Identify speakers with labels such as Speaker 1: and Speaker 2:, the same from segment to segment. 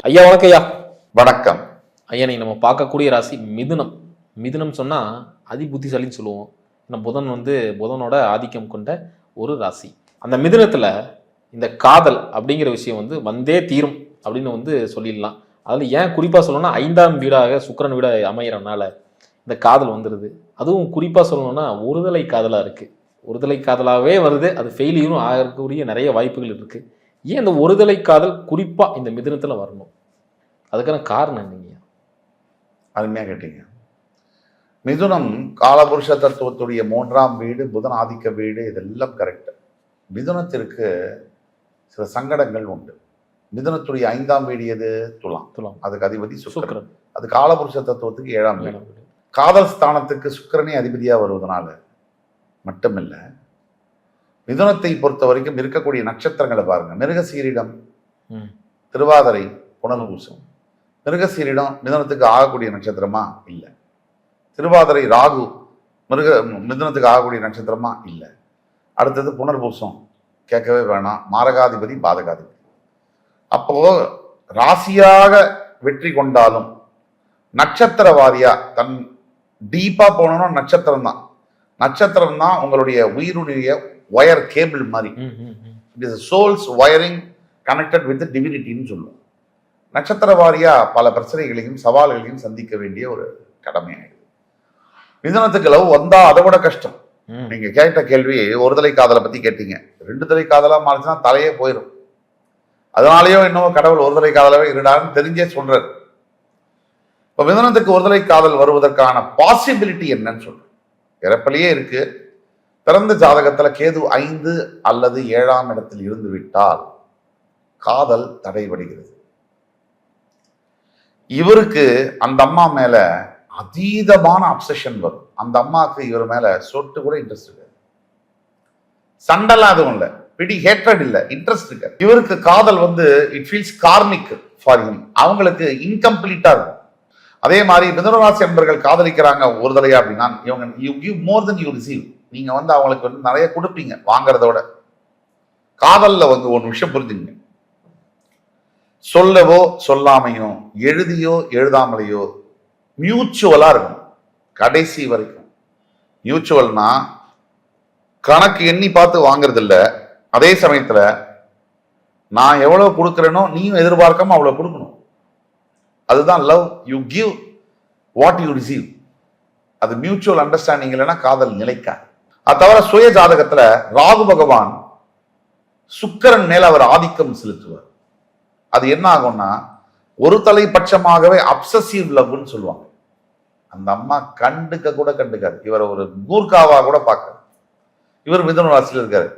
Speaker 1: ஐயா வணக்கம் ஐயா.
Speaker 2: வணக்கம்
Speaker 1: ஐயா, நீ நம்ம பார்க்கக்கூடிய ராசி மிதுனம். மிதுனம் சொன்னா அதி புத்திசாலின்னு சொல்லுவோம். புதனோட ஆதிக்கம் கொண்ட ஒரு ராசி. அந்த மிதுனத்துல இந்த காதல் அப்படிங்கிற விஷயம் வந்தே தீரும் அப்படின்னு சொல்லிடலாம். அதில் ஏன் குறிப்பா சொல்லணும்னா 5ஆம் வீடாக சுக்கிரன் வீட அமையறனால இந்த காதல் வந்துடுது. அதுவும் குறிப்பா சொல்லணும்னா ஒருதலை காதலா இருக்கு. ஒருதலை காதலாவே வருது. அது ஃபெயிலியரும் ஆகக்கூடிய நிறைய வாய்ப்புகள் இருக்கு. ஏன் இந்த ஒருதலை காதல் குறிப்பா இந்த மிதுனத்துல வரணும்? அதுக்கான காரணம் என்னங்க?
Speaker 2: அருமையாக கேட்டீங்க. மிதுனம் காலபுருஷ தத்துவத்துடைய 3ஆம் வீடு, புதன் ஆதிக்க வீடு, இதெல்லாம் கரெக்ட். மிதுனத்திற்கு சில சங்கடங்கள் உண்டு. மிதுனத்துடைய 5ஆம் வீடு எது? துலாம். அதுக்கு அதிபதி சுக்கிரன். அது காலபுருஷ தத்துவத்துக்கு 7ஆம் வீடு. காதல் ஸ்தானத்துக்கு சுக்கிரனே அதிபதியா வருவதனால மட்டுமில்லை, மிதுனத்தை பொறுத்த வரைக்கும் இருக்கக்கூடிய நட்சத்திரங்களை பாருங்க. மிருகசீரிடம், திருவாதிரை, புனர்பூசம். மிருகசீரிடம் மிதுனத்துக்கு ஆகக்கூடிய நட்சத்திரமா? இல்லை. திருவாதிரை ராகு மிதுனத்துக்கு ஆகக்கூடிய நட்சத்திரமா? இல்லை. அடுத்தது புனர்பூசம், கேட்கவே வேணாம், மாரகாதிபதி, பாதகாதிபதி. அப்போ ராசியாக வெற்றி கொண்டாலும் நட்சத்திர வாரியா தன் டீப்பா போனோம்னா நட்சத்திரம் தான் உங்களுடைய உயிருடைய ஒயர் கேபிள் மாதிரி. It is souls wiring connected with டிவினிட்டின்னு சொல்லுவோம். நட்சத்திர வாரியா பல பிரச்சனைகளையும் சவால்களையும் சந்திக்க வேண்டிய ஒரு கடமையாயிடுது. மிதுனத்துக்கு லவ் வந்தா அதை விட கஷ்டம். நீங்க கேட்ட கேள்வி ஒருதலை காதலை பத்தி கேட்டீங்க. 2 தலை காதலா மாறிச்சுன்னா தலையே போயிடும். அதனாலயோ இன்னும் கடவுள் ஒருதலை காதலவே இருடான்னு தெரிஞ்சே சொல்றாரு. இப்ப மிதுனத்துக்கு ஒருதலை காதல் வருவதற்கான பாசிபிலிட்டி என்னன்னு சொல்றேன். இறப்பிலேயே இருக்கு. பிறந்த ஜாதகத்துல கேது 5 அல்லது 7ஆம் இடத்தில் இருந்து விட்டால் காதல் தடைபடுகிறது. இவருக்கு அந்த அம்மா மேல அதீதமான அப்சஷன் வரும். அந்த அம்மாவுக்கு இவர் மேல சொட்டு கூட இன்ட்ரெஸ்ட் இருக்கு. சண்டெல்லாம் அதுவும் இல்லை, பிடி ஹேட்ரட் இல்லை, இன்ட்ரெஸ்ட் இருக்கு. இவருக்கு காதல் it feels karmic for him. அவங்களுக்கு இன்கம்ப்ளீட்டா இருக்கும். அதே மாதிரி மிதுனராசி என்பர்கள் காதலிக்கிறாங்க ஒருதலையா அப்படின்னா இவங்க you give more then you receive. நீங்க அவங்களுக்கு நிறைய கொடுப்பீங்க வாங்குறதோட. காதல்ல ஒரு விஷயம் புரிஞ்சுங்க. சொல்லவோ சொல்லாமையோ, எழுதியோ எழுதாமலையோ மியூச்சுவலா இருக்கணும் கடைசி வரைக்கும். மியூச்சுவல்னா கணக்கு எண்ணி பார்த்து வாங்குறது இல்ல. அதே சமயத்துல நான் எவ்வளவு கொடுக்கிறேனோ நீயும் எதிர்பார்க்காம அவ்வளவு கொடுக்கணும். அதுதான் love. You give what you receive. அது மியூச்சுவல் அண்டர்ஸ்டாண்டிங் இல்லைன்னா காதல் நிலைக்காது. அது தவிர சுய ஜாதகத்துல ராகு பகவான் சுக்கிரன் மேல அவர் ஆதிக்கம் செலுத்துவார். அது என்ன ஆகும்னா ஒரு தலைபட்சமாகவே அப்சசிவ் லவ்னு சொல்லுவாங்க. அந்த அம்மா கண்டுக்காது. இவரை ஒரு கூர்காவா கூட பார்க்க. இவர் மிதுன ராசியில் இருக்காரு.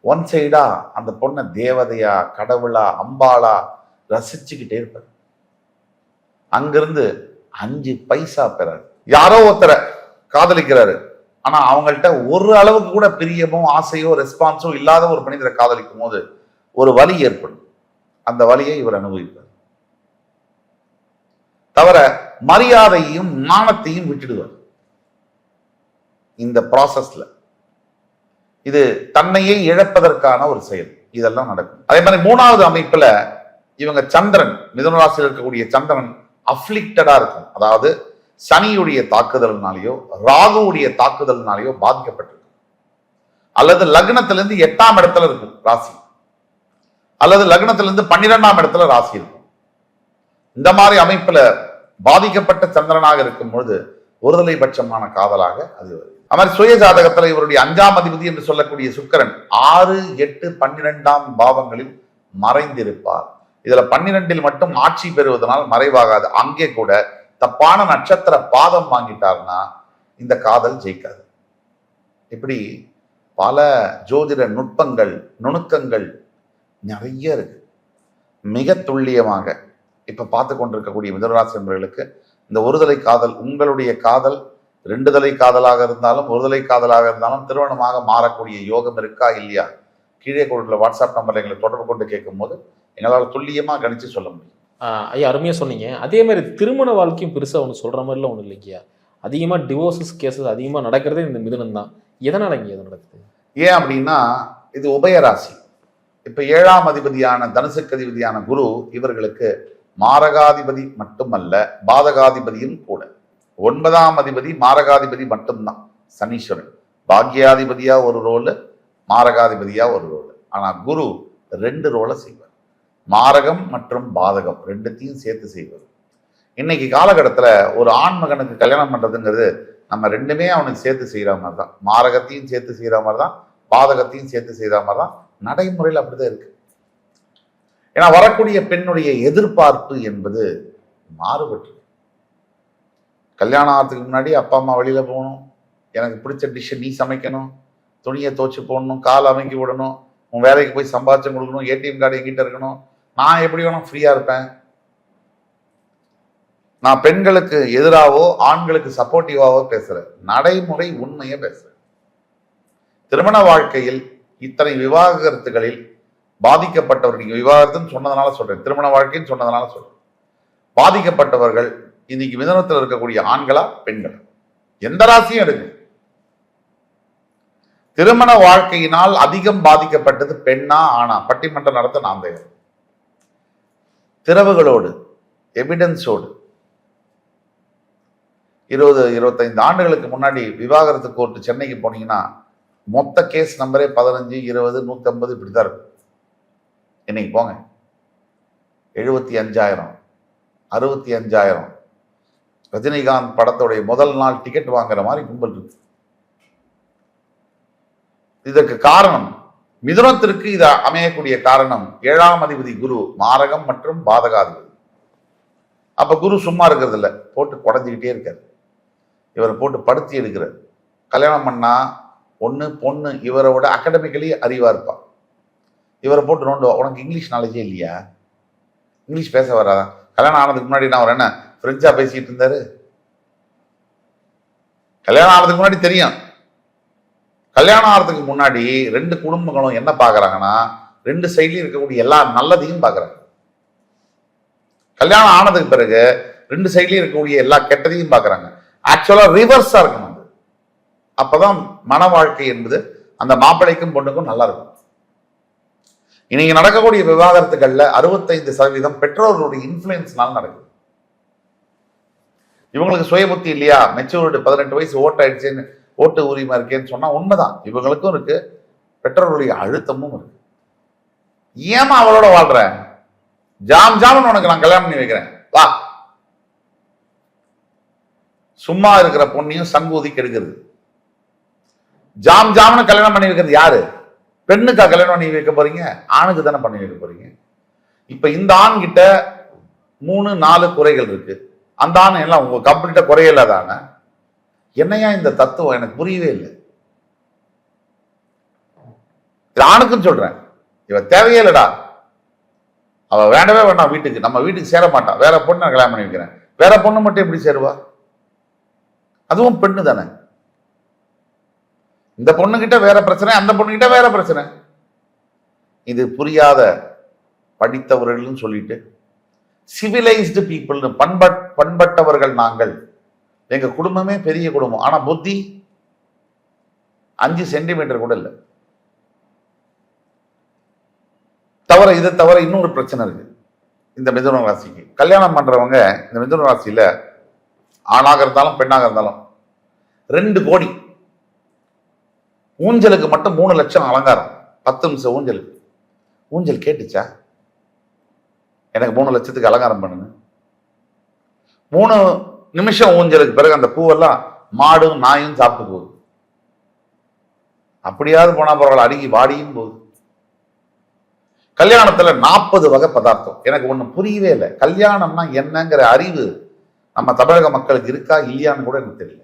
Speaker 2: ஒன் சைடா அந்த பொண்ணை தேவதையா, கடவுளா, அம்பாளா ரசிச்சுக்கிட்டே இருப்பார். அங்கிருந்து 5 பைசா பெறாரு. யாரோ ஒருத்தரை காதலிக்கிறாரு. ஆனா அவங்கள்ட்ட ஒரு அளவுக்கு கூட பிரியமோ ஆசையோ ரெஸ்பான்ஸோ இல்லாத ஒரு மனிதரை காதலிக்கும் போது ஒரு வலி ஏற்படும். அந்த வலியை இவர் அனுபவிப்பார். தவிர மரியாதையும் மானத்தையும் விட்டுடுவார் இந்த ப்ராசஸ்ல. இது தன்னையே இழப்பதற்கான ஒரு செயல். இதெல்லாம் நடக்கும். அதே மாதிரி 3வது அமைப்புல இவங்க சந்திரன், மிதுன ராசியில் இருக்கக்கூடிய சந்திரன் அஃப்ளிக்டடா இருக்கும். அதாவது சனியுடைய தாக்குதல்னாலேயோ ராகுவுடைய தாக்குதல்னாலேயோ பாதிக்கப்பட்டிருக்கும். அல்லது லக்னத்திலிருந்து 8ஆம் இடத்துல இருக்கும் ராசி, அல்லது லக்னத்திலிருந்து 12ஆம் இடத்துல ராசி இருக்கும். இந்த மாதிரி அமைப்புல பாதிக்கப்பட்ட சந்திரனாக இருக்கும் பொழுது ஒருதலை பட்சமான காதலாக அது வருது. அது மாதிரி சுய ஜாதகத்துல இவருடைய 5ஆம் அதிபதி என்று சொல்லக்கூடிய சுக்கிரன் 6, 8, 12ஆம் பாவங்களில் மறைந்திருப்பார். இதுல 12இல் மட்டும் ஆட்சி பெறுவதனால் மறைவாகாது. அங்கே கூட தப்பான நட்சத்திர பாதம் வாங்கிட்டார்னா இந்த காதல் ஜெயிக்காது. இப்படி பல ஜோதிட நுட்பங்கள், நுணுக்கங்கள் நிறைய இருக்கு. மிக துல்லியமாக இப்ப பார்த்து கொண்டிருக்கக்கூடிய மிதுனராசி நண்பர்களுக்கு இந்த ஒருதலை காதல், உங்களுடைய காதல் 2 தலை காதலாக இருந்தாலும் ஒருதலை காதலாக இருந்தாலும் திருமணமாக மாறக்கூடிய யோகம் இருக்கா இல்லையா? கீழே கொடுக்குற வாட்ஸ்அப் நம்பர்ல எங்களை தொடர்பு கொண்டு கேட்கும் போது எங்களால் துல்லியமா கணிச்சு சொல்ல முடியும்.
Speaker 1: ஐயா, அருமையா சொன்னீங்க. அதே மாதிரி திருமண வாழ்க்கையும் பெருசா ஒன்று சொல்ற மாதிரிலாம் ஒன்றும் இல்லைங்கய்யா. அதிகமா டிவோர்ஸஸ் கேசஸ் அதிகமா நடக்கிறதே இந்த மிதுனம் தான். எதனால இங்க எது நடக்குது?
Speaker 2: ஏன் அப்படின்னா இது உபயராசி. இப்ப 7ஆம் அதிபதியான தனுசுக்கு அதிபதியான குரு இவர்களுக்கு மாரகாதிபதி மட்டுமல்ல, பாதகாதிபதியும் கூட. 9ஆம் அதிபதி மாரகாதிபதி மட்டும்தான் சனீஸ்வரன். பாக்யாதிபதியா ஒரு ரோல், மாரகாதிபதியா ஒரு ரோல். ஆனா குரு 2 ரோலை செய்வார். மாரகம் மற்றும் பாதகம் ரெண்டுத்தையும் சேர்த்து செய்வார். இன்னைக்கு காலகட்டத்தில் ஒரு ஆண் மகனுக்கு கல்யாணம் பண்றதுங்கிறது நம்ம ரெண்டுமே அவனுக்கு சேர்த்து செய்யற மாதிரி தான். மாரகத்தையும் சேர்த்து செய்யற மாதிரி தான், பாதகத்தையும் சேர்த்து செய்யற மாதிரி தான். நடைமுறையில் அப்படிதான் இருக்கு. ஏன்னா வரக்கூடிய பெண்ணுடைய எதிர்பார்ப்பு என்பது மாறுபட்டு, கல்யாணம் ஆகிறதுக்கு முன்னாடி அப்பா அம்மா வெளியில போகணும், எனக்கு பிடிச்ச டிஷ்ஷை நீ சமைக்கணும், துணியை துவச்சி போடணும், கால் அமைக்கி விடணும், உன் வேலைக்கு போய் சம்பாதிச்சு கொடுக்கணும், ஏடிஎம் கார்டு எங்கிட்ட இருக்கணும், நான் எப்படி வேணும் ஃப்ரீயா இருப்பேன். நான் பெண்களுக்கு எதிராவோ ஆண்களுக்கு சப்போர்ட்டிவாவோ பேசுறேன், நடைமுறை உண்மையை பேசுறேன். திருமண வாழ்க்கையில் இத்தனை விவாகரத்துகளில் பாதிக்கப்பட்டவர்கள், விவாகரத்துன்னு சொன்னதுனால சொல்றேன், திருமண வாழ்க்கைன்னு சொன்னதுனால சொல்றேன், பாதிக்கப்பட்டவர்கள் இன்னைக்கு மிதனத்தில் இருக்கக்கூடிய ஆண்களா பெண்களா, எந்த ராசியும் எடுங்க. திருமண வாழ்க்கையினால் அதிகம் பாதிக்கப்பட்டது பெண்ணா ஆணா? பட்டிமன்றம் நடத்த நான் தயார். திறவுகளோடு, எவிடன்ஸோடு. 20-25 ஆண்டுகளுக்கு முன்னாடி விவாகரத்து கோர்ட்டு சென்னைக்கு போனீங்கன்னா மொத்த கேஸ் நம்பரே 15, 20, 150 இப்படிதான் இருக்கும். இன்னைக்கு போங்க, 75,000, 65,000. ரஜினிகாந்த் படத்துடைய முதல் நாள் டிக்கெட் வாங்குற மாதிரி கும்பல் இருக்கு. இதற்கு காரணம், மிதுனத்திற்கு இது அமையக்கூடிய காரணம் 7ஆம் அதிபதி குரு, மாரகம் மற்றும் பாதகாதிபதி. அப்ப குரு சும்மா இருக்கிறது இல்லை, போட்டு குடஞ்சிக்கிட்டே இருக்காரு. இவரை போட்டு படுத்தி எடுக்கிறார். கல்யாணம் பண்ணா ஒண்ணு பொண்ணு இவரை விட அகாடமிக்கலி அறிவா இருப்பா, இவரை போட்டு நோண்டு, உனக்கு இங்கிலீஷ் நாலேஜே இல்லையா, இங்கிலீஷ் பேச வராதா? கல்யாணம் ஆனதுக்கு முன்னாடி நான் அவர் என்ன பிரெஞ்சா பேசிட்டு இருந்தாரு? கல்யாணம் ஆனதுக்கு முன்னாடி தெரியும். கல்யாணம் ஆகிறதுக்கு முன்னாடி 2 குடும்பங்களும் என்ன பாக்குறாங்கன்னா, 2 சைட்லயும் இருக்கக்கூடிய எல்லா நல்லதையும் பாக்குறாங்க. கல்யாணம் ஆனதுக்கு பிறகு 2 சைட்லயும் இருக்கக்கூடிய எல்லா கெட்டதையும் பாக்குறாங்க. ஆக்சுவலா ரிவர்ஸா இருக்கணும். அது அப்பதான் மன வாழ்க்கை என்பது அந்த மாப்பிள்ளைக்கும் பொண்ணுக்கும் நல்லா இருக்கும். இன்னைக்கு நடக்கக்கூடிய விவாகரத்துகள்ல 65% பெற்றோர்களுடைய இன்ஃபுளுன்ஸ்னால நடக்குது. இவங்களுக்கு சுய புத்தி இல்லையா, மெச்சூரிட்டி 18 வயசு ஓட்டாயிடுச்சேன்னு, ஓட்டு உரிமை இருக்கேன்னு சொன்னா உண்மைதான், இவங்களுக்கும் இருக்கு, பெற்றோர்களுடைய அழுத்தமும் இருக்கு. ஏமா அவளோட வாழ்ற, ஜாம் ஜாமன் உனக்கு நான் கல்யாணம் பண்ணி வைக்கிறேன் வா. சும்மா இருக்கிற பொண்ணையும் சங்கூதி கெடுக்கிறது. ஜாம் ஜாமனு கல்யாணம் பண்ணி வைக்கிறது யாரு? பெண்ணுக்கா கல்யாணம் பண்ணி வைக்க போறீங்க? ஆணுக்கு தானே பண்ணி வைக்க போறீங்க. இப்ப இந்த ஆண் கிட்ட 3-4 குறைகள் இருக்கு, அந்த ஆண் எல்லாம் உங்க கம்ப்ளீட்டா குறையில்லாதான. என்னையா இந்த தத்துவம் எனக்கு புரியவே இல்லை. இது ஆணுக்குன்னு சொல்றேன், இவ தேவையே இல்லடா, அவ வேண்டவே வேண்டாம், வீட்டுக்கு நம்ம வீட்டுக்கு சேர மாட்டான், வேற பொண்ணு கல்யாணம் பண்ணி வைக்கிறேன். வேற பொண்ணு மட்டும் எப்படி சேருவா? அதுவும் பெண்ணு தானே. இந்த பொண்ணு கிட்ட வேற பிரச்சனை, அந்த பொண்ணு கிட்ட வேற பிரச்சனை. இது புரியாத படித்தவர்கள் சொல்லிட்டு சிவிலைஸ்டு பீப்புள், பண்பட்டவர்கள் நாங்கள், எங்க குடும்பமே பெரிய குடும்பம், ஆனா புத்தி 5 சென்டிமீட்டர் கூட இல்லை. தவிர இதை தவிர இன்னொரு பிரச்சனை இருக்கு. இந்த மிதுன ராசிக்கு கல்யாணம் பண்றவங்க, இந்த மிதுன ராசியில ஆணாக இருந்தாலும் பெண்ணாக இருந்தாலும் 2 கோடி ஊஞ்சலுக்கு மட்டும் 3 லட்சம் அலங்காரம். 10 நிமிஷம் ஊஞ்சலுக்கு. ஊஞ்சல் கேட்டுச்சா எனக்கு 3 லட்சத்துக்கு அலங்காரம் பண்ணுங்க? 3 நிமிஷம் ஊஞ்சலுக்கு பிறகு அந்த பூவெல்லாம் மாடும் நாயும் சாப்பிட்டு போகுது. அப்படியாவது போனா பரவாயில்ல, அடிக்கி வாடியும் போகுது. கல்யாணத்துல 40 வகை பதார்த்தம். எனக்கு ஒண்ணு புரியவே இல்லை, கல்யாணம்னா என்னங்கிற அறிவு நம்ம தமிழக மக்களுக்கு இருக்கா இல்லையான்னு கூட எனக்கு தெரியல.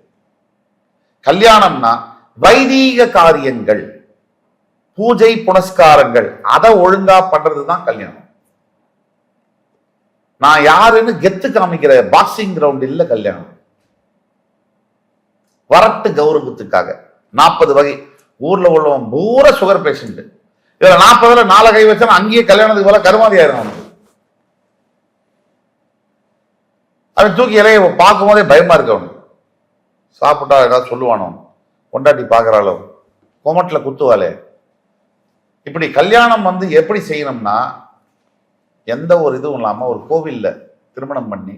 Speaker 2: கல்யாணம்னா வைதீக காரியங்கள், பூஜை புனஸ்காரங்கள், அதை ஒழுங்கா பண்றதுதான் கல்யாணம். நான் யாருன்னு கெத்து காமிக்கிற பாக்ஸிங் கிரவுண்ட் இல்ல கல்யாணம். வரட்டு கௌரவத்துக்காக 40 வகை. ஊர்ல உள்ளவன் பூரா சுகர் பேஷண்ட், இதுல 40ல 4 கை வச்சா அங்கேயே கல்யாணத்துக்கு போல கருமாதி ஆயிரும் அவனுக்கு. அவன் தூக்கி இலைய பார்க்கும் போதே பயமா இருக்கு அவனுக்கு. சாப்பிட்டா ஏதாவது சொல்லுவானோ, கொண்டாட்டி பார்க்கறாளோ, கொமட்டில் குத்துவாளே. இப்படி கல்யாணம் எப்படி செய்யணும்னா, எந்த ஒரு இதுவும் இல்லாம ஒரு கோவில்ல திருமணம் பண்ணி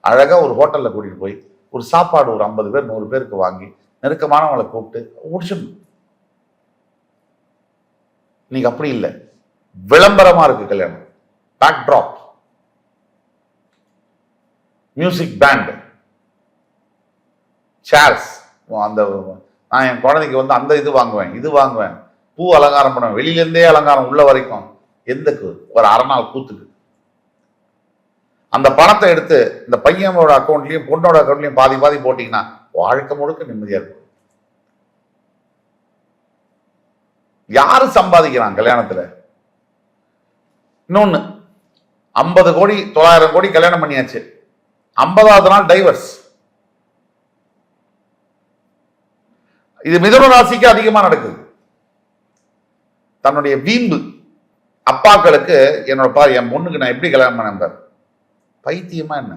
Speaker 2: அழகா ஒரு ஹோட்டல்ல கூட்டிட்டு போய் ஒரு சாப்பாடு ஒரு 50 பேர் 100 பேருக்கு வாங்கி நெருக்கமானவங்களை கூப்பிட்டு முடிச்சிடணும். இன்னைக்கு அப்படி இல்லை, விளம்பரமா இருக்கு கல்யாணம். Backdrop, music band, chairs. அந்த நான் என் குழந்தைக்கு வந்து அந்த இது வாங்குவேன், இது வாங்குவேன், பூ அலங்காரம் பண்ணுவேன், வெளியில இருந்தே அலங்காரம் உள்ள வரைக்கும். எந்தக்கு ஒரு அரை நாள் கூத்துக்கு அந்த பணத்தை எடுத்து இந்த பையனோட அக்கௌண்ட்லயும் பொண்ணோட அக்கௌண்ட்லயும் பாதி பாதி போட்டீங்கன்னா வாழ்க்கை முழுக்க நிம்மதியா இருக்கும். யாரு சம்பாதிக்கிறான் கல்யாணத்துல? இன்னொன்னு, 50 கோடி 900 கோடி கல்யாணம் பண்ணியாச்சு, 50வது நாள் டைவர்ஸ். இது மிதுன ராசிக்கு அதிகமா நடக்குது. தன்னுடைய வீம்பு அப்பாக்களுக்கு என் பொண்ணுக்கு நான் எப்படி கல்யாணம் பண்ணேன், பைத்தியமா என்ன?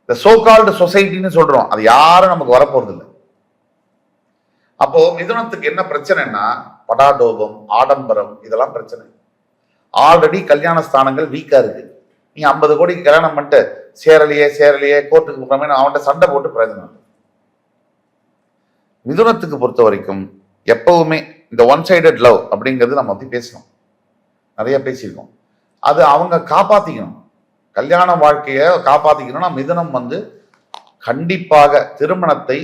Speaker 2: இந்த சோ கால்டு சொசைட்டின்னு சொல்றோம், அது யாரும் நமக்கு வரப்போறது இல்லை. அப்போ மிதுனத்துக்கு என்ன பிரச்சனைன்னா படாடோபம், ஆடம்பரம், இதெல்லாம் பிரச்சனை. ஆல்ரெடி கல்யாண ஸ்தானங்கள் வீக்கா இருக்கு. நீ 50 கோடிக்கு கல்யாணம் பண்ணிட்டு சேரலையே கோர்ட்டுக்கு போகாம அவன்கிட்ட சண்டை போட்டு பிரயோஜனம். மிதுனத்துக்கு பொறுத்த வரைக்கும் எப்பவுமே இந்த ஒன் சைடட் லவ் அப்படிங்கிறது நம்ம பத்தி பேசணும், நிறைய பேசியிருக்கோம். அது அவங்க காப்பாத்திக்கணும், கல்யாண வாழ்க்கையை காப்பாத்திக்கணும்னா மிதுனம் வந்து கண்டிப்பாக திருமணத்தை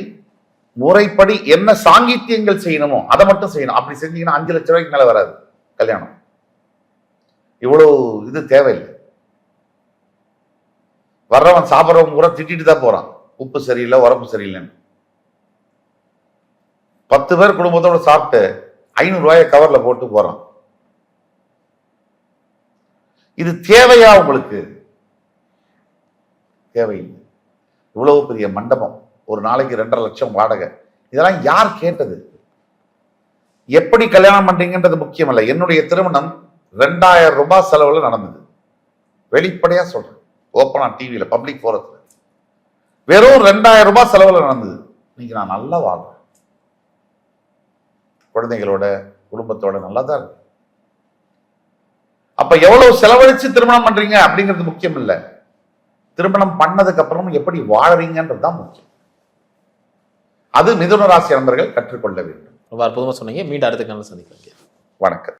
Speaker 2: முறைப்படி என்ன சாங்கித்யங்கள் செய்யணுமோ அதை மட்டும் செய்யணும். அப்படி செஞ்சீங்கன்னா 5 லட்சம் ரூபாய்க்கு மேல வராது கல்யாணம். இவ்வளவு இது தேவையில்லை. வர்றவன் சாப்பிட்றவன் கூட திட்டிட்டு தான் போறான், உப்பு சரியில்லை உரப்பு சரியில்லைன்னு. 10 பேர் குடும்பத்தோட சாப்பிட்டு 500 ரூபாயை கவர்ல போட்டு போறான். இது தேவையா உங்களுக்கு? தேவையில்லை. இவ்வளவு பெரிய மண்டபம், ஒரு நாளைக்கு 2.5 லட்சம் வாடகை, இதெல்லாம் யார் கேட்டது? எப்படி கல்யாணம் பண்றீங்கன்றது முக்கியம் இல்லை. என்னுடைய திருமணம் 2000 ரூபாய் செலவுல நடந்தது. வெளிப்படையா சொல்றேன், ஓப்பனா டிவியில பப்ளிக் போரத்துல வெறும் 2000 ரூபாய் செலவுல நடந்தது. இன்னைக்கு நான் நல்லா வாழ்றேன், குழந்தைகளோட குடும்பத்தோட நல்லா தான் இருக்கு. அப்ப எவ்வளவு செலவழிச்சு திருமணம் பண்றீங்க அப்படிங்கிறது முக்கியம் இல்லை, திருமணம் பண்ணதுக்கு அப்புறம் எப்படி வாழறீங்கன்றது தான் முக்கியம். அது மிதுன ராசி நண்பர்கள் கற்றுக்கொள்ள வேண்டும்.
Speaker 1: ரொம்ப அற்புதமா சொன்னீங்க. மீண்டும் அடுத்த காலம் சந்திக்கிறேன்.
Speaker 2: வணக்கம்.